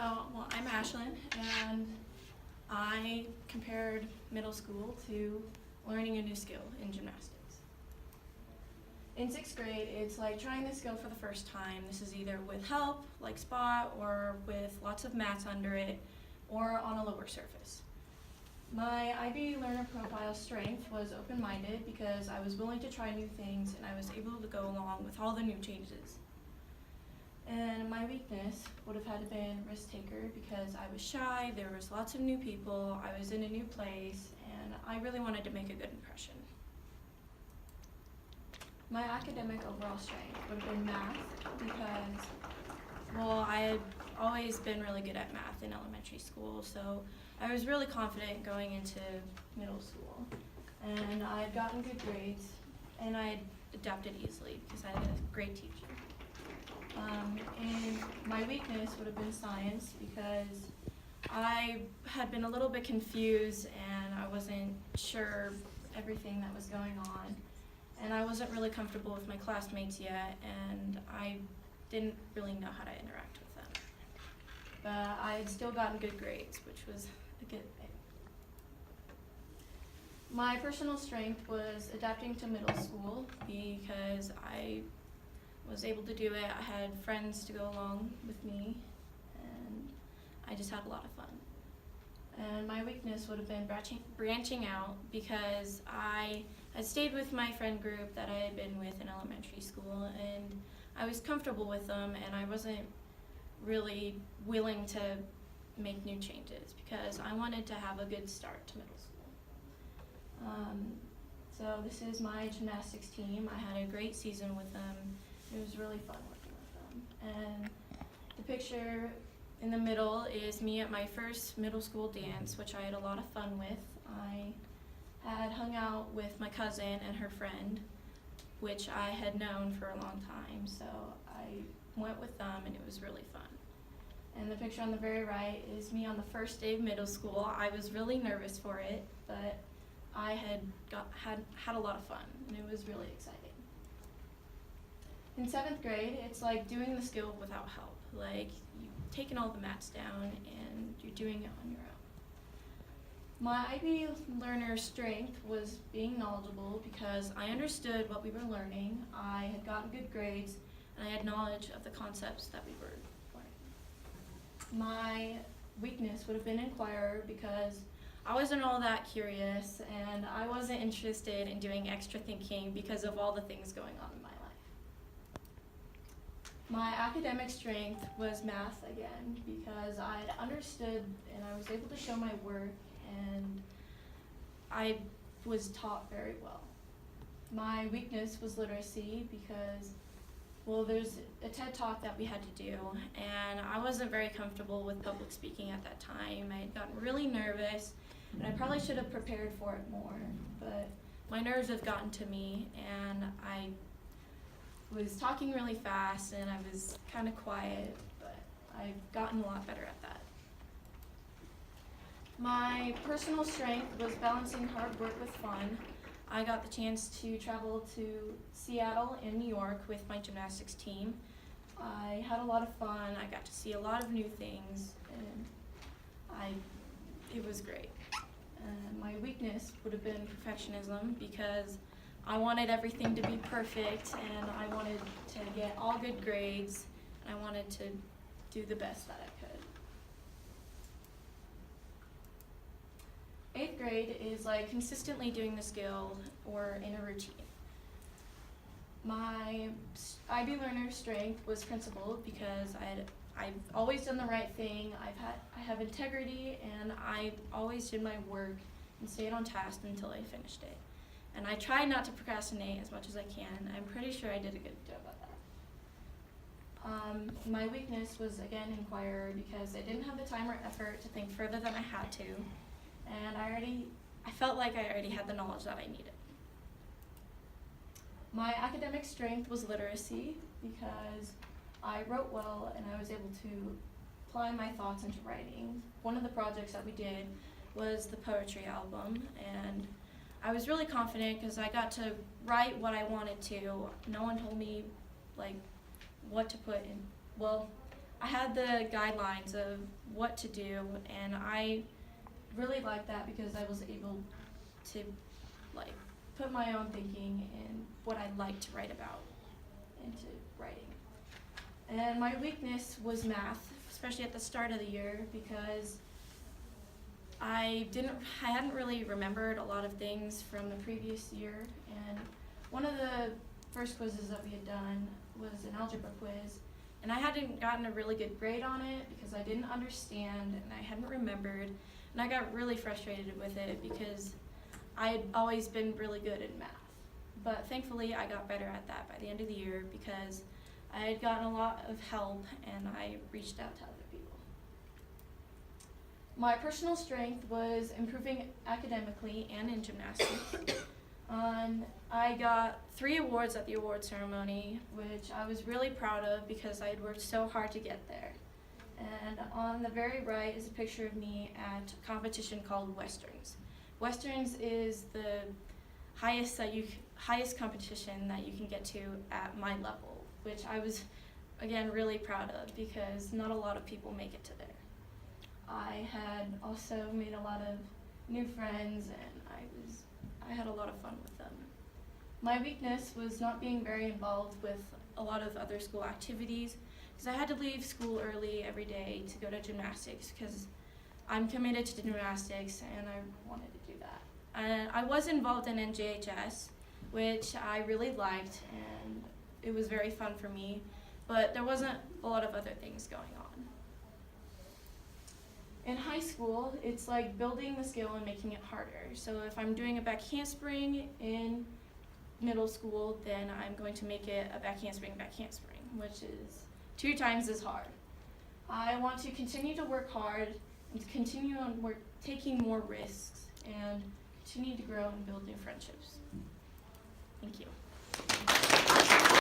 Well, I'm Ashlyn, and I compared middle school to learning a new skill in gymnastics. In 6th grade, it's like trying the skill for the first time. This is either with help, like spot, or with lots of mats under it, or on a lower surface. My IB learner profile strength was open-minded because I was willing to try new things and I was able to go along with all the new changes. And my weakness would have had to been risk taker because I was shy, there was lots of new people, I was in a new place, and I really wanted to make a good impression. My academic overall strength would have been math because, well, I had always been really good at math in elementary school, so I was really confident going into middle school. And I had gotten good grades, and I had adapted easily because I had a great teacher. And my weakness would have been science because I had been a little bit confused and I wasn't sure everything that was going on. And I wasn't really comfortable with my classmates yet, and I didn't really know how to interact with them. But I had still gotten good grades, which was a good thing. My personal strength was adapting to middle school because I was able to do it. I had friends to go along with me, and I just had a lot of fun. And my weakness would have been branching out because I had stayed with my friend group that I had been with in elementary school, and I was comfortable with them, and I wasn't really willing to make new changes because I wanted to have a good start to middle school. So this is my gymnastics team. I had a great season with them. It was really fun working with them. And the picture in the middle is me at my first middle school dance, which I had a lot of fun with. I had hung out with my cousin and her friend, which I had known for a long time, so I went with them and it was really fun. And the picture on the very right is me on the first day of middle school. I was really nervous for it, but I had a lot of fun and it was really exciting. In 7th grade, it's like doing the skill without help. Like, you've taken all the mats down and you're doing it on your own. My IB learner strength was being knowledgeable because I understood what we were learning, I had gotten good grades, and I had knowledge of the concepts that we were learning. My weakness would have been inquirer because I wasn't all that curious and I wasn't interested in doing extra thinking because of all the things going on in my life. My academic strength was math again because I had understood and I was able to show my work and I was taught very well. My weakness was literacy because, well, there's a TED Talk that we had to do and I wasn't very comfortable with public speaking at that time. I had gotten really nervous and I probably should have prepared for it more, but my nerves have gotten to me and I was talking really fast and I was kind of quiet, but I've gotten a lot better at that. My personal strength was balancing hard work with fun. I got the chance to travel to Seattle and New York with my gymnastics team. I had a lot of fun. I got to see a lot of new things and it was great. My weakness would have been perfectionism because I wanted everything to be perfect and I wanted to get all good grades and I wanted to do the best that I could. 8th grade is like consistently doing the skill or in a routine. My IB learner strength was principled because I've always done the right thing. I have integrity and I always did my work and stayed on task until I finished it. And I tried not to procrastinate as much as I can. I'm pretty sure I did a good job at that. My weakness was, again, inquirer because I didn't have the time or effort to think further than I had to. And I felt like I already had the knowledge that I needed. My academic strength was literacy because I wrote well and I was able to apply my thoughts into writing. One of the projects that we did was the poetry album, and I was really confident because I got to write what I wanted to. No one told me like what to put in. Well, I had the guidelines of what to do, and I really liked that because I was able to like put my own thinking and what I like to write about into writing. And my weakness was math, especially at the start of the year, because I hadn't really remembered a lot of things from the previous year, and one of the first quizzes that we had done was an algebra quiz, and I hadn't gotten a really good grade on it because I didn't understand and I hadn't remembered, and I got really frustrated with it because I had always been really good at math. But thankfully I got better at that by the end of the year because I had gotten a lot of help and I reached out to other people. My personal strength was improving academically and in gymnastics. I got 3 awards at the award ceremony, which I was really proud of because I had worked so hard to get there. And on the very right is a picture of me at a competition called Westerns. Westerns is the highest competition that you can get to at my level, which I was, again, really proud of because not a lot of people make it to there. I had also made a lot of new friends and I had a lot of fun with them. My weakness was not being very involved with a lot of other school activities because I had to leave school early every day to go to gymnastics because I'm committed to gymnastics and I wanted to do that. And I was involved in NJHS, which I really liked and it was very fun for me, but there wasn't a lot of other things going on. In high school, it's like building the skill and making it harder. So if I'm doing a back handspring in middle school, then I'm going to make it a back handspring, which is 2 times as hard. I want to continue to work hard and to continue on taking more risks and continue to grow and build new friendships. Thank you.